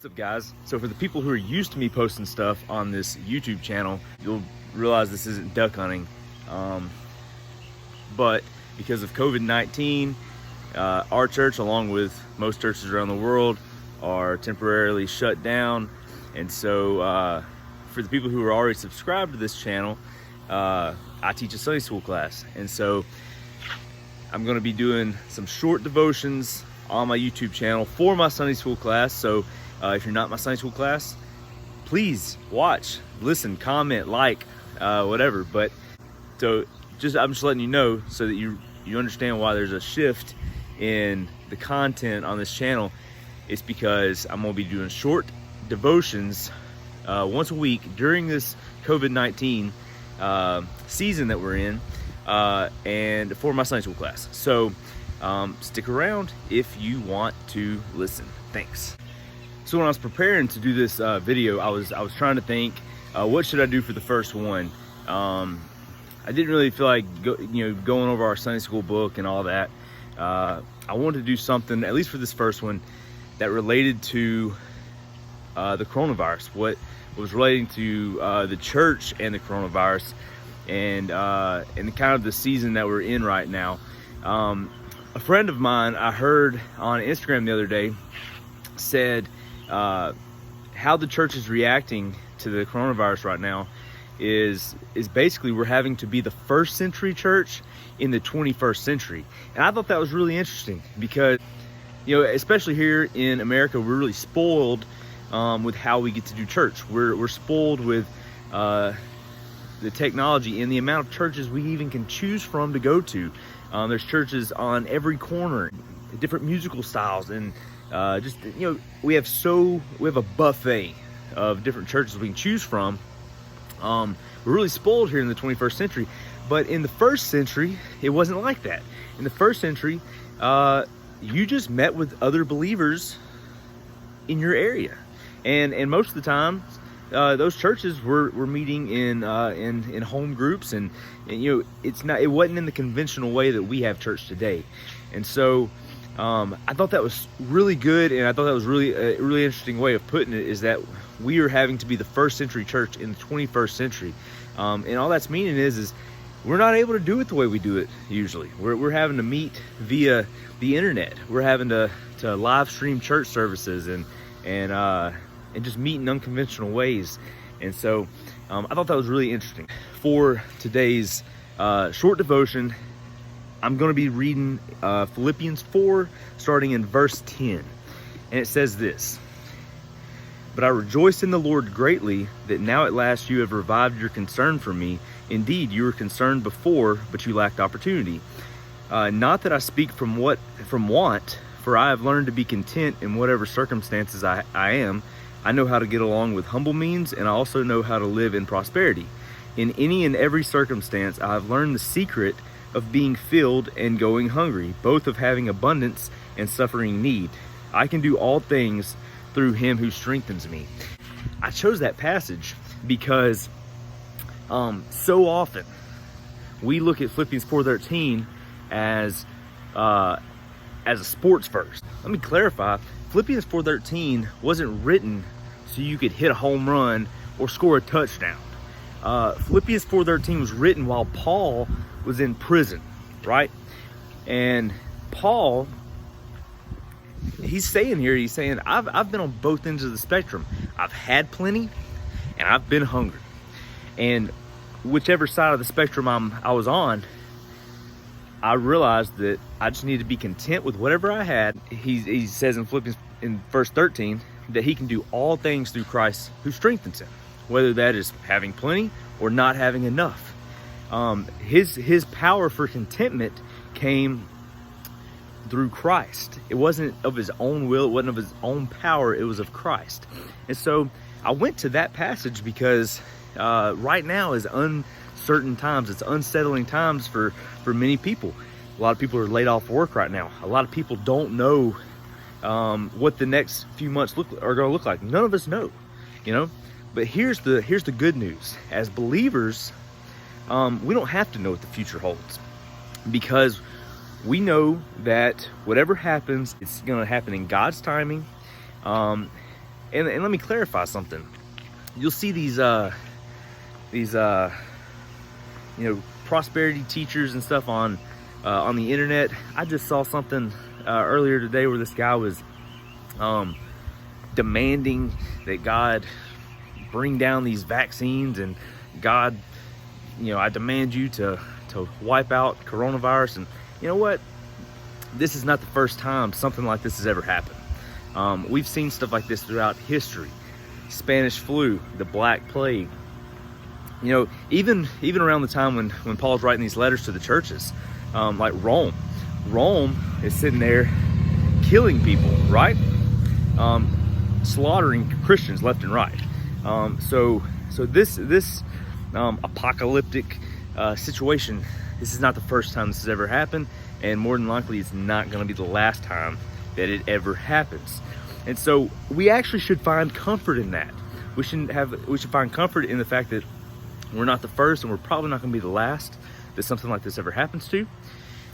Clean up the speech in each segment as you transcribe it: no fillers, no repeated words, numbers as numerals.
What's up, guys? So for the people who are used to me posting stuff on this YouTube channel, you'll realize this isn't duck hunting. But because of COVID-19, our church, along with most churches around the world, are temporarily shut down. And so for the people who are already subscribed to this channel, I teach a Sunday school class. And so I'm going to be doing some short devotions on my YouTube channel for my Sunday school class. So if you're not in my Sunday school class, please watch, listen, comment, like, whatever. But so I'm just letting you know so that you understand why there's a shift in the content on this channel. It's because I'm going to be doing short devotions once a week during this COVID-19 season that we're in, and for my Sunday school class. So stick around if you want to listen. Thanks. So when I was preparing to do this video, I was trying to think, what should I do for the first one? I didn't really feel like going over our Sunday school book and all that. I wanted to do something, at least for this first one, that related to the coronavirus, what was relating to the church and the coronavirus, and kind of the season that we're in right now. A friend of mine I heard on Instagram the other day said how the church is reacting to the coronavirus right now is basically we're having to be the first century church in the 21st century. And I thought that was really interesting because, especially here in America, we're really spoiled with how we get to do church. We're spoiled with the technology and the amount of churches we even can choose from to go to. There's churches on every corner, different musical styles, and we have a buffet of different churches we can choose from. We're really spoiled here in the 21st century, but in the first century, it wasn't like that. In the first century, you just met with other believers in your area, and most of the time, those churches were meeting in home groups, and it wasn't in the conventional way that we have church today. And so I thought that was really good, and I thought that was really a really interesting way of putting it, is that we are having to be the first century church in the 21st century. And all that's meaning is we're not able to do it the way we do it usually. We're having to meet via the internet. We're having to live stream church services and just meet in unconventional ways. And so I thought that was really interesting. For today's short devotion, I'm going to be reading Philippians 4, starting in verse 10. And it says this: "But I rejoice in the Lord greatly that now at last you have revived your concern for me. Indeed, you were concerned before, but you lacked opportunity. Not that I speak from want, for I have learned to be content in whatever circumstances I am. I know how to get along with humble means, and I also know how to live in prosperity. In any and every circumstance, I have learned the secret of being filled and going hungry, both of having abundance and suffering need. I can do all things through him who strengthens me." I chose that passage because so often we look at Philippians 4:13 as a sports verse. Let me clarify. Philippians 4:13 wasn't written so you could hit a home run or score a touchdown. Philippians 4:13 was written while Paul was in prison, right? And Paul, he's saying, I've been on both ends of the spectrum. I've had plenty and I've been hungry. And whichever side of the spectrum I was on, I realized that I just need to be content with whatever I had. He says in Philippians in verse 13 that he can do all things through Christ who strengthens him, whether that is having plenty or not having enough. His power for contentment came through Christ. It wasn't of his own will, it wasn't of his own power, it was of Christ. And so I went to that passage because right now is uncertain times. It's unsettling times for many people. A lot of people are laid off work right now. A lot of people don't know what the next few months are going to look like. None of us know, But here's the good news. As believers, we don't have to know what the future holds, because we know that whatever happens, it's going to happen in God's timing. And let me clarify something. You'll see these prosperity teachers and stuff on the internet. I just saw something earlier today where this guy was demanding that God bring down these vaccines, and God, I demand you to wipe out coronavirus. And you know what? This is not the first time something like this has ever happened. We've seen stuff like this throughout history. Spanish flu, the Black Plague. Even around the time when Paul's writing these letters to the churches, like Rome is sitting there killing people, right? Slaughtering Christians left and right. So this apocalyptic situation, this is not the first time this has ever happened, and more than likely it's not going to be the last time that it ever happens. And so we actually should find comfort in that. We should find comfort in the fact that we're not the first, and we're probably not going to be the last that something like this ever happens to.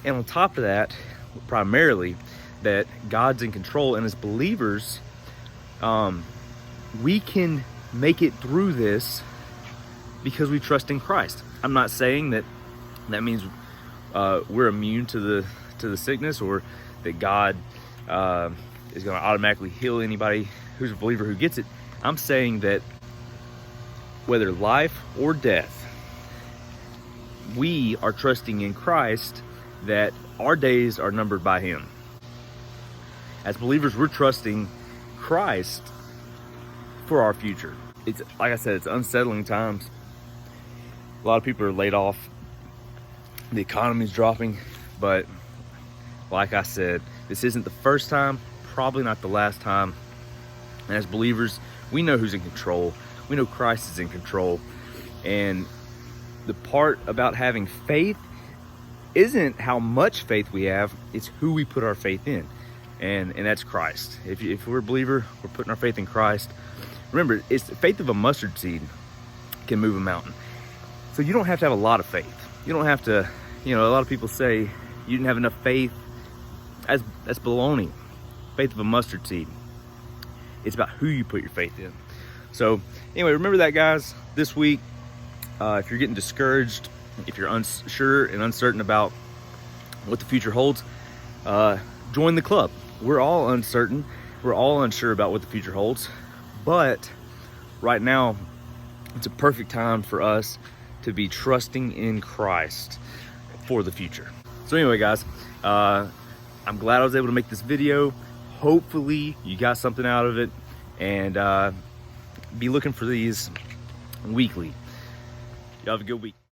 And on top of that, primarily, that God's in control, and as believers, we can make it through this because we trust in Christ. I'm not saying that means we're immune to the sickness, or that God is going to automatically heal anybody who's a believer who gets it. I'm saying that whether life or death, we are trusting in Christ, that our days are numbered by Him. As believers, we're trusting Christ for our future. It's, like I said, it's unsettling times. A lot of people are laid off. The economy's dropping, but like I said, this isn't the first time, probably not the last time. And as believers, we know who's in control. We know Christ is in control. And the part about having faith isn't how much faith we have, it's who we put our faith in. And that's Christ. If we're a believer, we're putting our faith in Christ. Remember, it's the faith of a mustard seed can move a mountain. So you don't have to have a lot of faith. You don't have to, a lot of people say you didn't have enough faith. That's baloney. Faith of a mustard seed. It's about who you put your faith in. So anyway, remember that, guys. This week, if you're getting discouraged, if you're unsure and uncertain about what the future holds, join the club. We're all uncertain. We're all unsure about what the future holds. But right now, it's a perfect time for us to be trusting in Christ for the future. So anyway, guys, I'm glad I was able to make this video. Hopefully you got something out of it, and be looking for these weekly. Y'all have a good week.